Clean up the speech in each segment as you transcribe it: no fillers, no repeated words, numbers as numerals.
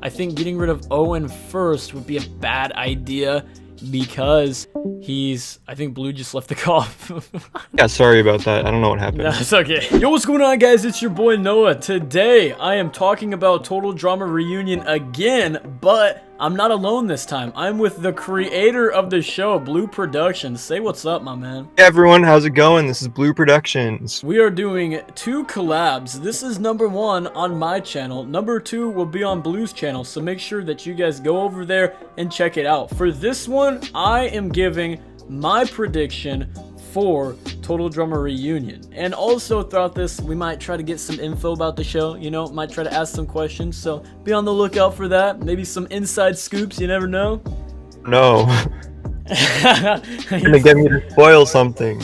I think getting rid of Owen first would be a bad idea because I think Blue just left the call. Yeah, sorry about that. I don't know what happened. No, it's okay. Yo, what's going on, guys? It's your boy Noah. Today, I am talking about Total Drama Reunion again, but I'm not alone this time. I'm with the creator of the show, Blue Productions. Say what's up, my man. Hey everyone, how's it going? This is Blue Productions. We are doing 2 collabs. This is number 1 on my channel. Number 2 will be on Blue's channel, so make sure that you guys go over there and check it out. For this one, I am giving my prediction for Total Drama Reunion. And also throughout this, we might try to get some info about the show, you know, might try to ask some questions, so be on the lookout for that. Maybe some inside scoops, you never know. No. You're gonna get me to spoil something.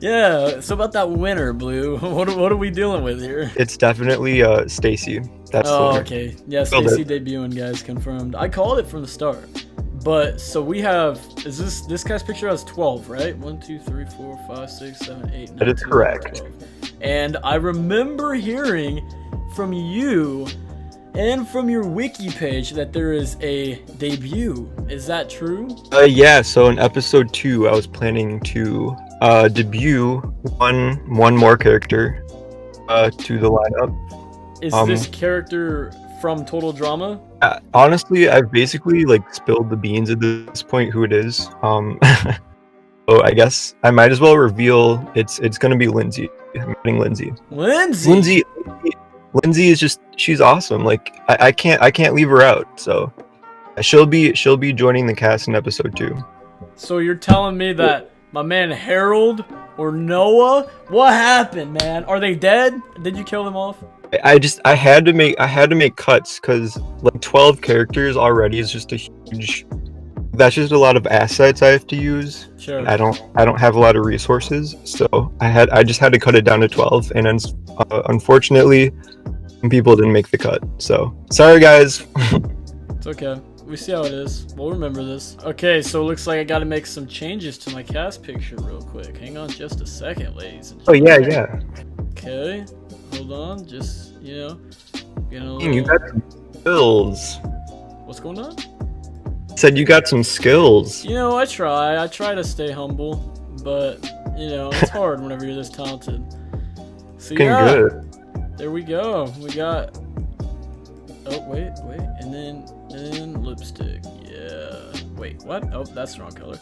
Yeah, so about that winner, Blue, what are we dealing with here? It's definitely Stacy. That's the winner. Okay. Yeah, Stacy debuting, guys, confirmed. I called it from the start. But so we have, is this guy's picture has 12, right? 1, 2, 3, 4, 5, 6, 7, 8, 9. That is 10, correct. 12. And I remember hearing from you and from your wiki page that there is a debut. Is that true? Yeah, so in episode 2 I was planning to debut one more character to the lineup. Is this character from Total Drama? Honestly, I've basically like spilled the beans at this point who it is. So I guess I might as well reveal it's gonna be Lindsay. I'm getting Lindsay. Lindsay is just, she's awesome. Like I can't leave her out. So she'll be joining the cast in episode 2. So you're telling me that my man Harold or Noah, what happened, man? Are they dead? Did you kill them off? I had to make cuts because like 12 characters already is just a huge. That's just a lot of assets I have to use. Sure. I don't have a lot of resources, so I just had to cut it down to 12, and then unfortunately, some people didn't make the cut. So sorry, guys. It's okay. We see how it is. We'll remember this. Okay, so it looks like I got to make some changes to my cast picture real quick. Hang on just a second, ladies and gentlemen. Oh yeah. Okay, hold on. Just you know. You got some skills. What's going on? Said you got some skills. You know, I try to stay humble, but you know, it's hard whenever you're this talented. So yeah, Good. there we go. We got. Oh wait, and then lipstick. Yeah. Wait, what? Oh, that's the wrong color.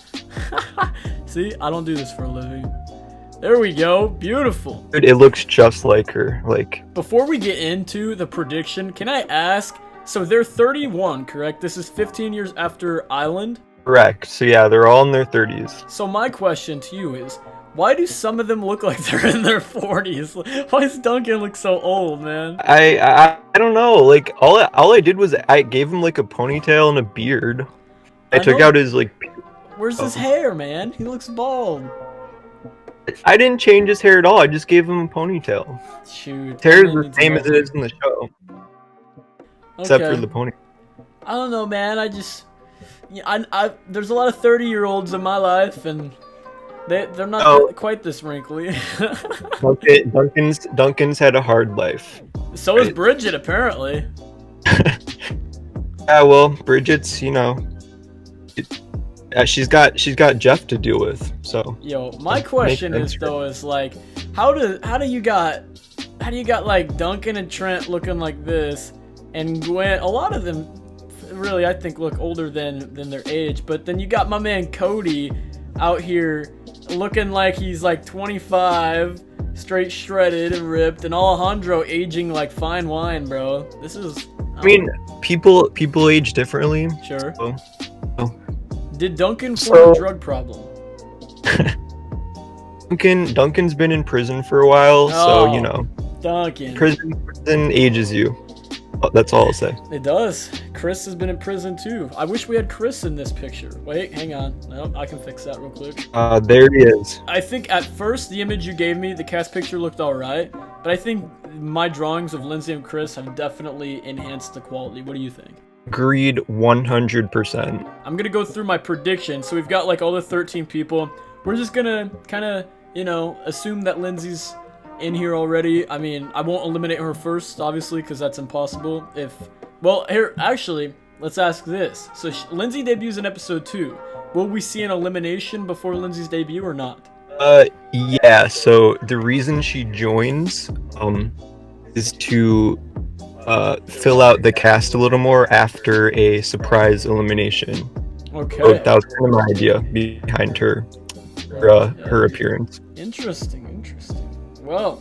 See, I don't do this for a living. There we go. Beautiful. Dude, it looks just like her. Like. Before we get into the prediction, can I ask? So they're 31, correct? This is 15 years after Island? Correct. So yeah, they're all in their 30s. So my question to you is, why do some of them look like they're in their 40s? Why does Duncan look so old, man? I don't know. Like all I did was I gave him like a ponytail and a beard. I took out his like. Where's his hair, man? He looks bald. I didn't change his hair at all. I just gave him a ponytail. Shoot. His hair is the same as it is in the show. Except for the pony. I don't know, man. There's a lot of 30-year-olds in my life, and they're not quite this wrinkly. Duncan's had a hard life. So is Bridget, apparently. Yeah, well, Bridget's, you know, she's got Jeff to deal with. So. Yo, my question is like, how do you got like Duncan and Trent looking like this? And Gwen, a lot of them really, I think, look older than their age. But then you got my man Cody out here looking like he's like 25, straight shredded and ripped, and Alejandro aging like fine wine, bro. This is... I mean, people age differently. Sure. So. Did Duncan form a drug problem? Duncan's been in prison for a while, so, you know. Duncan. Prison ages you. That's all I'll say. It does. Chris has been in prison too. I wish we had Chris in this picture. Wait, hang on. No, I can fix that real quick. There he is. I think at first the image you gave me, the cast picture looked alright, but I think my drawings of Lindsay and Chris have definitely enhanced the quality. What do you think? Agreed 100%. I'm gonna go through my prediction. So we've got like all the 13 people. We're just gonna kind of, you know, assume that Lindsay's in here already. I mean, I won't eliminate her first, obviously, because that's impossible. If Well, here, actually, let's ask this. So Lindsay debuts in episode 2. Will we see an elimination before Lindsay's debut or not? Yeah. So the reason she joins, is to fill out the cast a little more after a surprise elimination. Okay. So that was kind of my idea behind her appearance. Interesting. Well,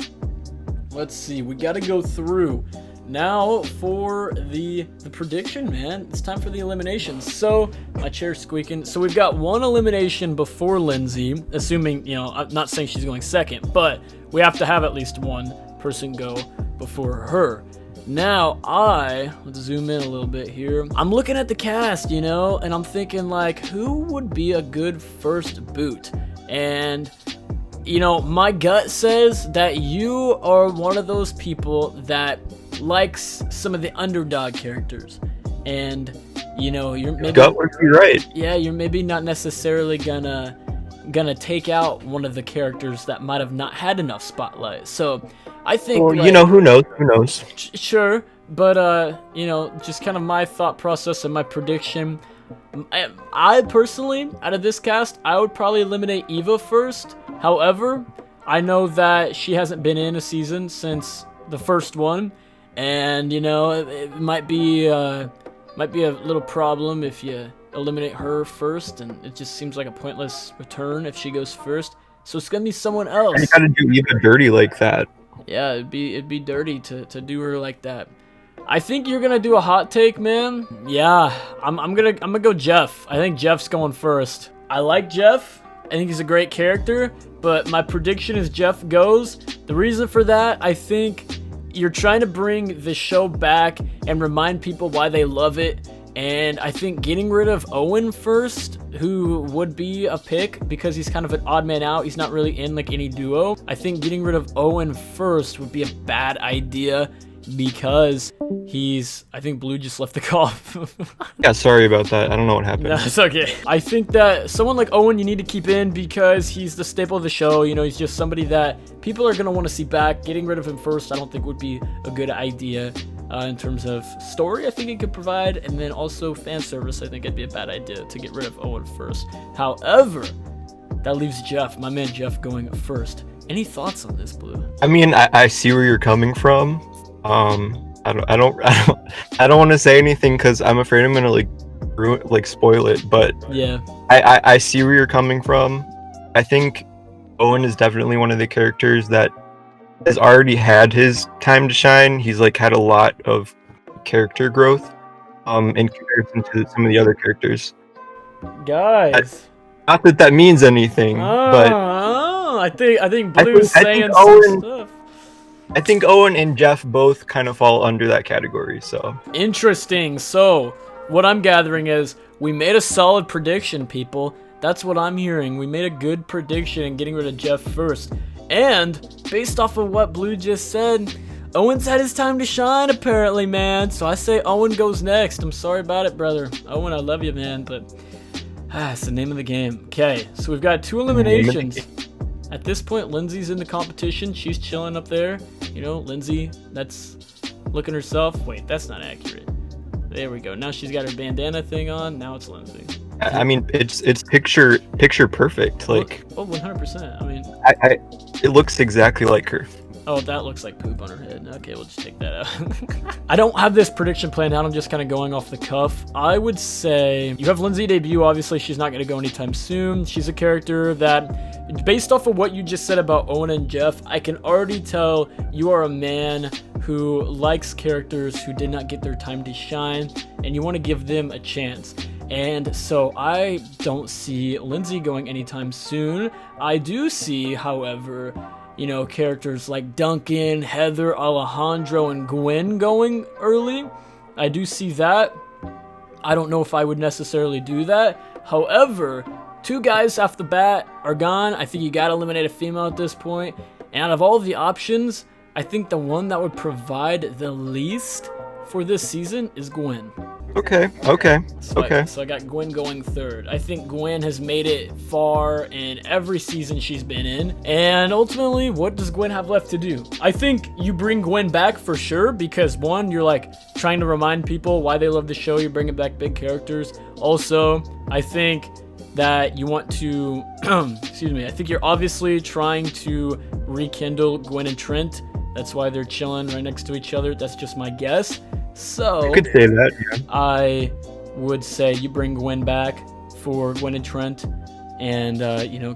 let's see. We got to go through now for the prediction, man. It's time for the eliminations. So my chair's squeaking. So we've got one elimination before Lindsay, assuming, you know, I'm not saying she's going second, but we have to have at least one person go before her. Now, let's zoom in a little bit here. I'm looking at the cast, you know, and I'm thinking, like, who would be a good first boot? And, you know, my gut says that you are one of those people that likes some of the underdog characters. And, you know, you're maybe... Gut would be right. Yeah, you're maybe not necessarily gonna take out one of the characters that might have not had enough spotlight. So I think, well, like, you know, who knows. Sure, but you know, just kind of my thought process and my prediction. I personally, out of this cast, I would probably eliminate Eva first. However, I know that she hasn't been in a season since the first one, and you know, it might be a little problem if you eliminate her first, and it just seems like a pointless return if she goes first. So it's gonna be someone else. You gotta do Eva dirty like that. Yeah, it'd be dirty to do her like that. I think you're gonna do a hot take, man. Yeah, I'm gonna go Jeff. I think Jeff's going first. I like Jeff. I think he's a great character, but my prediction is Jeff goes. The reason for that, I think you're trying to bring the show back and remind people why they love it. And I think getting rid of Owen first, who would be a pick because he's kind of an odd man out. He's not really in like any duo. I think getting rid of Owen first would be a bad idea because I think Blue just left the call. Yeah, sorry about that. I don't know what happened. No, it's okay. I think that someone like Owen you need to keep in because he's the staple of the show. You know, he's just somebody that people are going to want to see back. Getting rid of him first, I don't think would be a good idea. In terms of story, I think it could provide, and then also fan service, I think it'd be a bad idea to get rid of Owen first. However, that leaves Jeff, my man Jeff, going first. Any thoughts on this, Blue? I mean, I see where you're coming from. I don't want to say anything because I'm afraid I'm gonna spoil it. But yeah, I see where you're coming from. I think Owen is definitely one of the characters that has already had his time to shine. He's had a lot of character growth in comparison to some of the other characters. Guys, not that that means anything, but I think Blue's saying Owen, some stuff. I think Owen and Jeff both kind of fall under that category. So interesting. So what I'm gathering is we made a solid prediction, people. That's what I'm hearing. We made a good prediction in getting rid of Jeff first. And based off of what Blue just said, Owen's had his time to shine apparently, man. So I say Owen goes next. I'm sorry about it, brother. Owen, I love you, man, but it's the name of the game. Okay, so we've got 2 eliminations. At this point, Lindsay's in the competition. She's chilling up there. You know, Lindsay, that's looking herself. Wait, that's not accurate. There we go. Now she's got her bandana thing on. Now it's Lindsay. I mean, it's picture perfect. Like, oh, 100%. I mean, it looks exactly like her. Oh, that looks like poop on her head. Okay, we'll just take that out. I don't have this prediction planned out. I'm just kind of going off the cuff. I would say you have Lindsay debut. Obviously, she's not going to go anytime soon. She's a character that, based off of what you just said about Owen and Jeff, I can already tell you are a man who likes characters who did not get their time to shine, and you want to give them a chance. And so I don't see Lindsay going anytime soon. I do see, however, you know, characters like Duncan, Heather, Alejandro, and Gwen going early. I do see that. I don't know if I would necessarily do that. However, 2 guys off the bat are gone. I think you got to eliminate a female at this point. And out of all the options, I think the one that would provide the least for this season is Gwen. Okay. Okay. So Okay. so I got Gwen going third. I think Gwen has made it far in every season she's been in. And ultimately, what does Gwen have left to do? I think you bring Gwen back for sure because one, you're like trying to remind people why they love the show. You're bringing back big characters. Also, I think that you want to, excuse me, I think you're obviously trying to rekindle Gwen and Trent. That's why they're chilling right next to each other. That's just my guess. So You could say that. Yeah. I would say you bring Gwen back for Gwen and Trent, and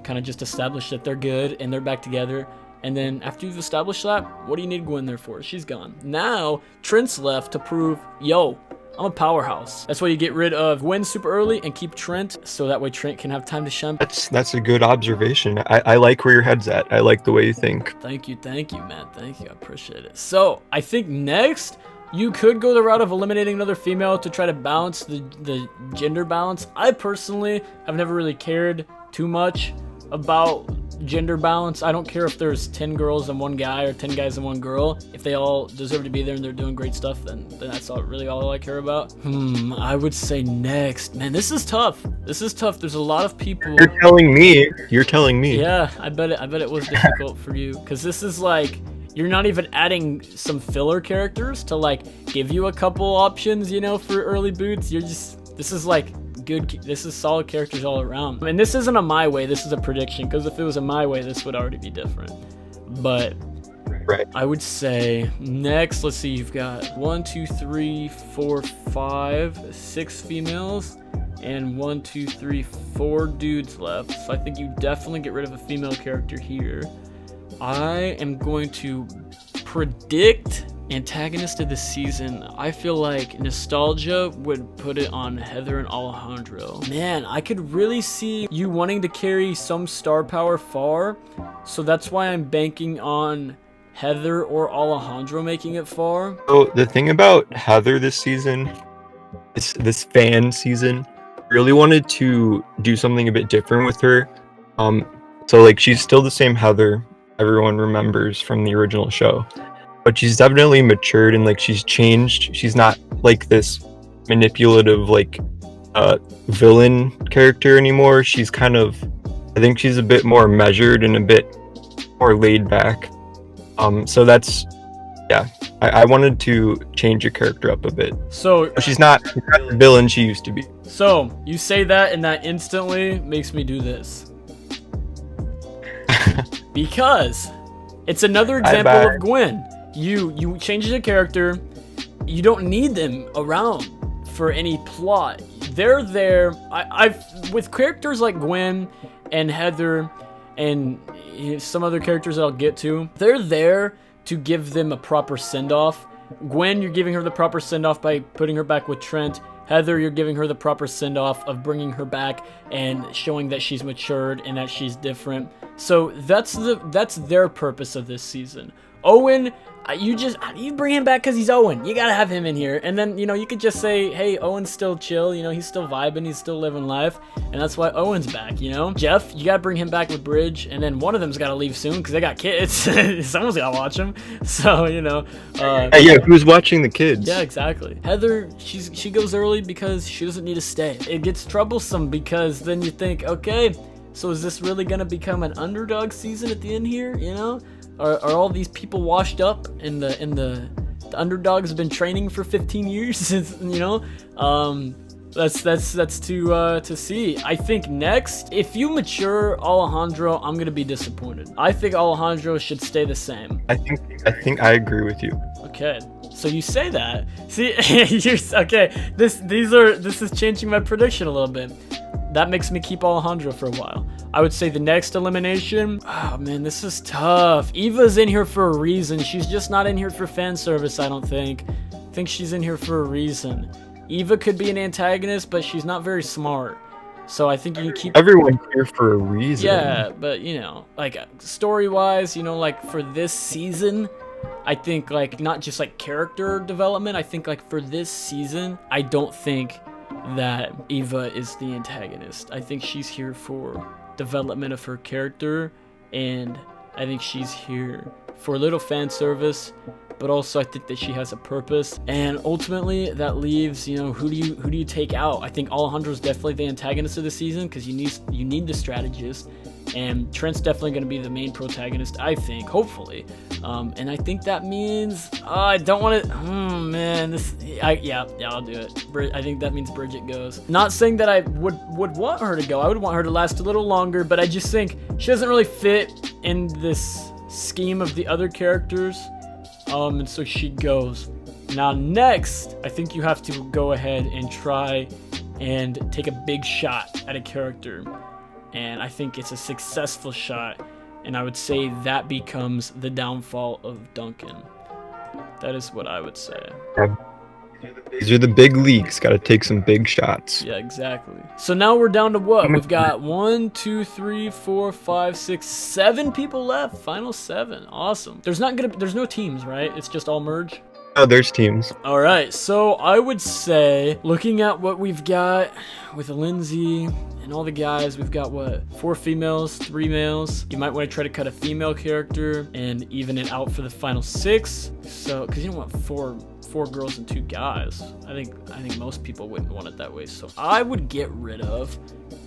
kind of just establish that they're good and they're back together. And then after you've established that, what do you need Gwen there for? She's gone. Now Trent's left to prove, yo, I'm a powerhouse. That's why you get rid of Gwen super early and keep Trent, so that way Trent can have time to shine. That's a good observation. I like where your head's at. I like the way you think. Thank you, man. Thank you. I appreciate it. So I think next you could go the route of eliminating another female to try to balance the gender balance. I personally have never really cared too much about gender balance. I don't care if there's 10 girls and one guy or 10 guys and one girl. If they all deserve to be there and they're doing great stuff, then that's really all I care about. I would say next. Man, this is tough. There's a lot of people. You're telling me. You're telling me. Yeah, I bet it was difficult for you because this is like, you're not even adding some filler characters to like give you a couple options, for early boots. This is like this is solid characters all around. And this isn't a my way, this is a prediction, because if it was a my way, this would already be different. But Right. I would say next, let's see, you've got 1, 2, 3, 4, 5, 6 females, and 1, 2, 3, 4 dudes left. So I think you definitely get rid of a female character here. I am going to predict antagonist of the season. I feel like nostalgia would put it on Heather and Alejandro. Man, I could really see you wanting to carry some star power far, so that's why I'm banking on Heather or Alejandro making it far. So the thing about Heather this season, this fan season, really wanted to do something a bit different with her. So like she's still the same Heather everyone remembers from the original show, but she's definitely matured and like she's changed. She's not like this manipulative like villain character anymore. She's kind of, I think she's a bit more measured and a bit more laid back. So that's, yeah, I wanted to change your character up a bit. So She's not the villain she used to be. So you say that, and that instantly makes me do this. Because it's another example of Gwen. You change the character, you don't need them around for any plot. They're there. I've with characters like Gwen and Heather and some other characters that I'll get to, they're there to give them a proper send-off. Gwen, you're giving her the proper send-off by putting her back with Trent. Heather, you're giving her the proper send-off of bringing her back and showing that she's matured and that she's different. So that's their purpose of this season. Owen, you bring him back because he's Owen. You gotta have him in here, and then you could just say, hey, Owen's still chill. He's still vibing, he's still living life, and that's why Owen's back. Jeff, you gotta bring him back with Bridge, and then one of them's gotta leave soon because they got kids. Someone's gotta watch them. So Yeah, who's watching the kids? Yeah, exactly. Heather, she goes early because she doesn't need to stay. It gets troublesome because then you think, okay, so is this really gonna become an underdog season at the end here? Are all these people washed up and the underdogs have been training for 15 years? That's to see. I think next, if you mature Alejandro, I'm gonna be disappointed. I think Alejandro should stay the same. I think I agree with you. Okay, so you say that. See, okay. This is changing my prediction a little bit. That makes me keep Alejandro for a while. I would say the next elimination, oh man, this is tough. Eva's in here for a reason. She's just not in here for fan service, I don't think. I think she's in here for a reason. Eva could be an antagonist, but she's not very smart. So I think you can keep... Everyone's here for a reason. Yeah, but like story-wise, like for this season, I think like not just like character development, I think like for this season, I don't think that Eva is the antagonist. I think she's here for development of her character and I think she's here for a little fan service, but also I think that she has a purpose. And ultimately that leaves, you know, who do you take out? I think Alejandro's definitely the antagonist of the season because you need the strategist, and Trent's definitely going to be the main protagonist, I think, hopefully. And I think that means I don't want to. Man, yeah, I'll do it. I think that means Bridget goes. Not saying that I would want her to go. I would want her to last a little longer, but I just think she doesn't really fit in this scheme of the other characters. And so she goes. Now next, I think you have to go ahead and try and take a big shot at a character. And I think it's a successful shot. And I would say that becomes the downfall of Duncan. That is what I would say. These are the big leagues. Got to take some big shots. Yeah, exactly. So now we're down to what? We've got 1, 2, 3, 4, 5, 6, 7 people left. Final 7. Awesome. There's no teams, right? It's just all merge. Oh, there's teams. All right. So I would say, looking at what we've got with Lindsay and all the guys, we've got what? 4 females, 3 males. You might want to try to cut a female character and even it out for the final 6. So, because you don't want four girls and 2 guys. I think most people wouldn't want it that way. So I would get rid of,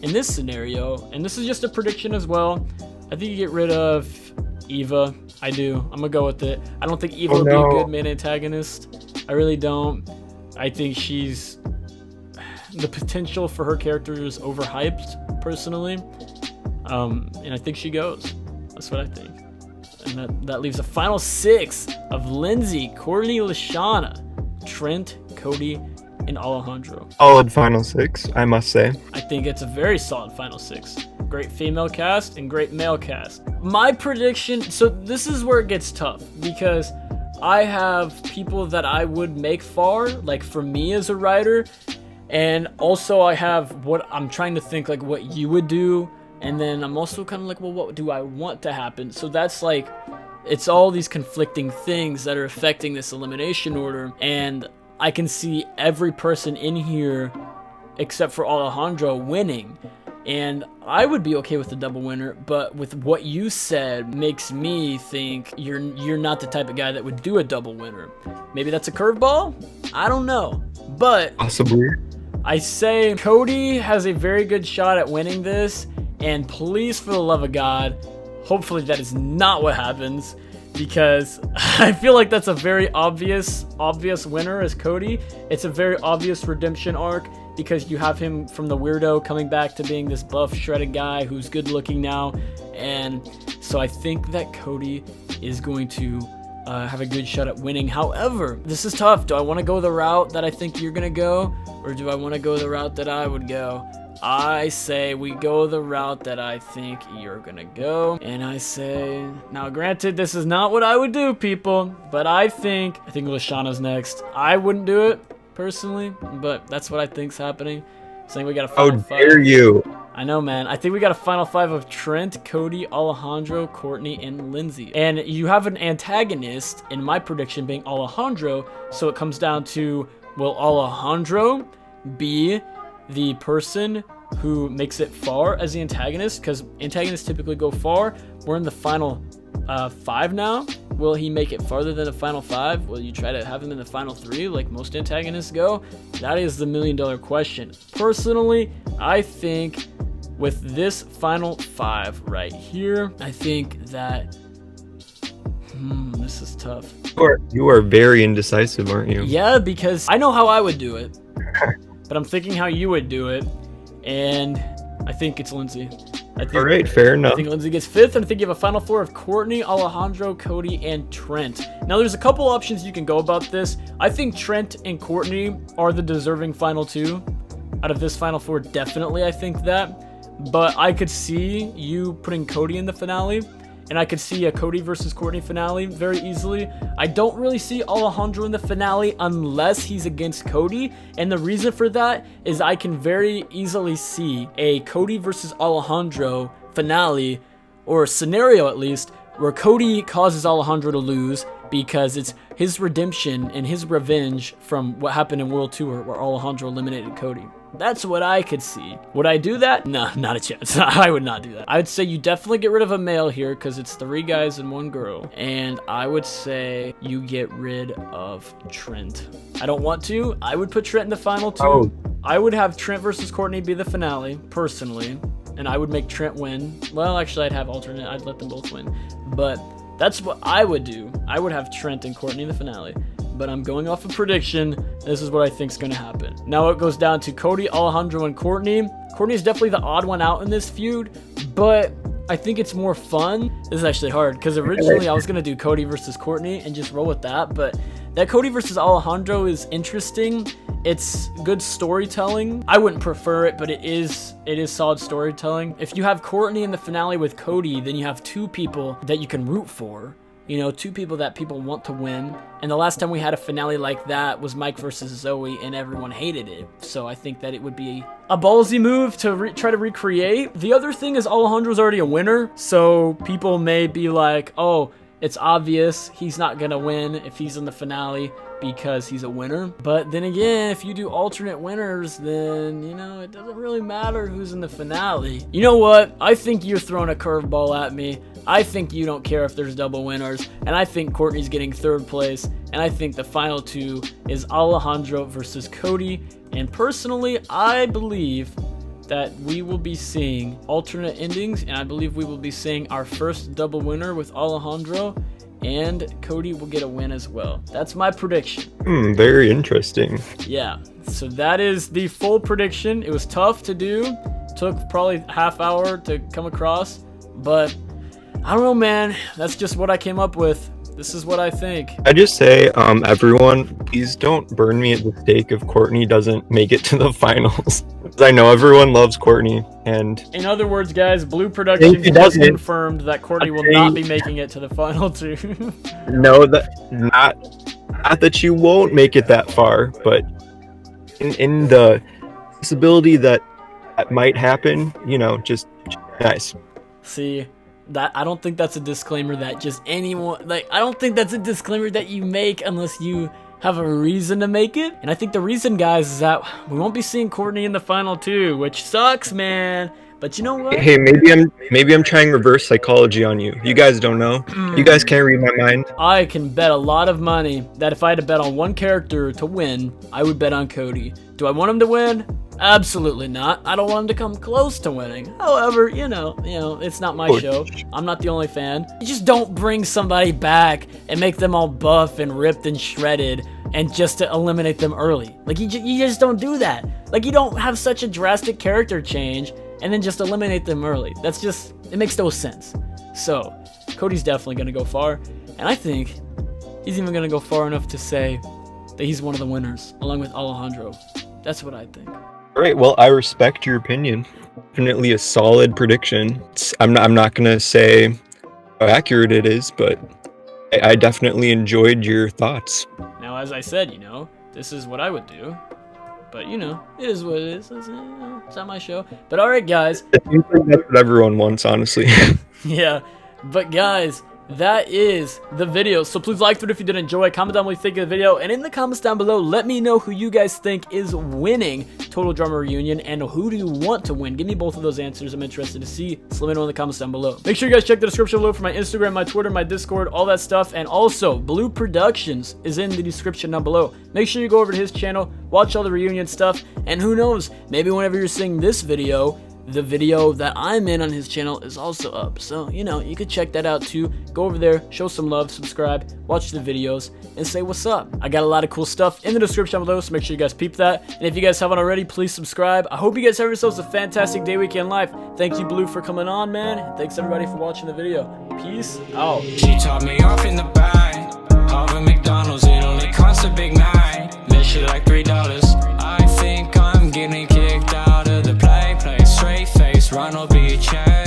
in this scenario, and this is just a prediction as well, I think you get rid of Eva. I do. I'm gonna go with it. I don't think Eva would be a good main antagonist. I really don't. I think the potential for her character is overhyped, personally. And I think she goes. That's what I think. And that leaves a final 6 of Lindsay, Courtney, Lashana, Trent, Cody, and Alejandro. Solid final 6, I must say. I think it's a very solid final 6. Great female cast and great male cast. My prediction, so this is where it gets tough because I have people that I would make far, like for me as a writer, and also I have what I'm trying to think like what you would do. And then I'm also kind of like, well, what do I want to happen? So that's like, it's all these conflicting things that are affecting this elimination order. And I can see every person in here, except for Alejandro, winning. And I would be okay with the double winner, but with what you said makes me think you're not the type of guy that would do a double winner. Maybe that's a curveball? I don't know. But possibly. I say Cody has a very good shot at winning this. And please, for the love of God, hopefully that is not what happens, because I feel like that's a very obvious winner as Cody. It's a very obvious redemption arc because you have him from the weirdo coming back to being this buff, shredded guy who's good looking now. And so I think that Cody is going to have a good shot at winning. However, this is tough. Do I want to go the route that I think you're going to go, or do I want to go the route that I would go? I say we go the route that I think you're gonna go. And I say, now granted, this is not what I would do, people, but I think Lashana's next. I wouldn't do it, personally, but that's what I think's happening. Saying we got a final 5. How dare you? I know, man. I think we got a final 5 of Trent, Cody, Alejandro, Courtney, and Lindsay. And you have an antagonist, in my prediction, being Alejandro, so it comes down to, will Alejandro be the person who makes it far as the antagonist? Because antagonists typically go far. We're in the final 5 now. Will he make it farther than the final 5? Will you try to have him in the final 3 like most antagonists go? That is the $1 million question. Personally, I think with this final 5 right here, I think that this is tough. You are very indecisive, aren't you? Yeah, because I know how I would do it. But I'm thinking how you would do it, and I think it's Lindsay. All right, fair enough. I think Lindsay gets 5th, and I think you have a final 4 of Courtney, Alejandro, Cody, and Trent. Now, there's a couple options you can go about this. I think Trent and Courtney are the deserving final 2 out of this final 4. Definitely, I think that. But I could see you putting Cody in the finale, and I could see a Cody versus Courtney finale very easily. I don't really see Alejandro in the finale unless he's against Cody, and the reason for that is I can very easily see a Cody versus Alejandro finale, or a scenario at least, where Cody causes Alejandro to lose, because it's his redemption and his revenge from what happened in World Tour where Alejandro eliminated Cody. That's what I could see. Would I do that? No, not a chance. I would not do that. I would say you definitely get rid of a male here because it's 3 guys and 1 girl. And I would say you get rid of Trent. I don't want to. I would put Trent in the final 2. Oh. I would have Trent versus Courtney be the finale, personally. And I would make Trent win. Well, actually, I'd have alternate. I'd let them both win. But that's what I would do. I would have Trent and Courtney in the finale. But I'm going off a prediction. This is what I think is going to happen. Now it goes down to Cody, Alejandro, and Courtney. Courtney is definitely the odd one out in this feud, but I think it's more fun. This is actually hard because originally I was going to do Cody versus Courtney and just roll with that, but that Cody versus Alejandro is interesting. It's good storytelling. I wouldn't prefer it, but it is solid storytelling. If you have Courtney in the finale with Cody, then you have 2 people that you can root for. You know, 2 people that people want to win. And the last time we had a finale like that was Mike versus Zoe, and everyone hated it. So I think that it would be a ballsy move to try to recreate. The other thing is Alejandro's already a winner, so people may be like, oh, it's obvious he's not going to win if he's in the finale because he's a winner. But then again, if you do alternate winners, then, you know, it doesn't really matter who's in the finale. You know what? I think you're throwing a curveball at me. I think you don't care if there's double winners, and I think Courtney's getting 3rd place, and I think the final 2 is Alejandro versus Cody. And personally, I believe that we will be seeing alternate endings, and I believe we will be seeing our first double winner with Alejandro, and Cody will get a win as well. That's my prediction. Very interesting. Yeah, so that is the full prediction. It was tough to do. Took probably half hour to come across, but I don't know, man. That's just what I came up with. This is what I think. I just say, everyone, please don't burn me at the stake if Courtney doesn't make it to the finals. I know everyone loves Courtney, and in other words, guys, Blue Productions has confirmed that Courtney will not be making it to the final 2. No, that not that you won't make it that far, but in the possibility that might happen, you know, just nice. See. That I don't think that's a disclaimer that just anyone, like, I don't think that's a disclaimer that you make unless you have a reason to make it. And I think the reason, guys, is that we won't be seeing Courtney in the final 2, which sucks, man. But you know what? Hey, maybe I'm trying reverse psychology on you. You guys don't know. You guys can't read my mind. I can bet a lot of money that if I had to bet on one character to win, I would bet on Cody. Do I want him to win? Absolutely not. I don't want him to come close to winning. However, you know, it's not my show. I'm not the only fan. You just don't bring somebody back and make them all buff and ripped and shredded and just to eliminate them early. Like, you just don't do that. Like, you don't have such a drastic character change and then just eliminate them early. That's just, it makes no sense. So, Cody's definitely going to go far. And I think he's even going to go far enough to say that he's one of the winners, along with Alejandro. That's what I think. All right, well, I respect your opinion. Definitely a solid prediction. I'm not going to say how accurate it is, but I definitely enjoyed your thoughts. Now, as I said, you know, this is what I would do. But, you know, it is what it is. It's not my show. But, all right, guys. I think that's what everyone wants, honestly. Yeah. But, guys, that is the video. So please like it if you did enjoy. Comment down what you think of the video. And in the comments down below, let me know who you guys think is winning Total Drama Reunion. And who do you want to win? Give me both of those answers. I'm interested to see. So let me know in the comments down below. Make sure you guys check the description below for my Instagram, my Twitter, my Discord, all that stuff. And also, Blue Productions is in the description down below. Make sure you go over to his channel, watch all the reunion stuff. And who knows, maybe whenever you're seeing this video, the video that I'm in on his channel is also up. So, you know, you could check that out too. Go over there, show some love, subscribe, watch the videos, and say what's up. I got a lot of cool stuff in the description below, so make sure you guys peep that. And if you guys haven't already, please subscribe. I hope you guys have yourselves a fantastic day, weekend, life. Thank you, Blue, for coming on, man. And thanks, everybody, for watching the video. Peace out. She taught me off in the back of a McDonald's. It only cost a big night. That shit like $3. I think I'm getting kicked out of the play. Straight face, run or be a chair.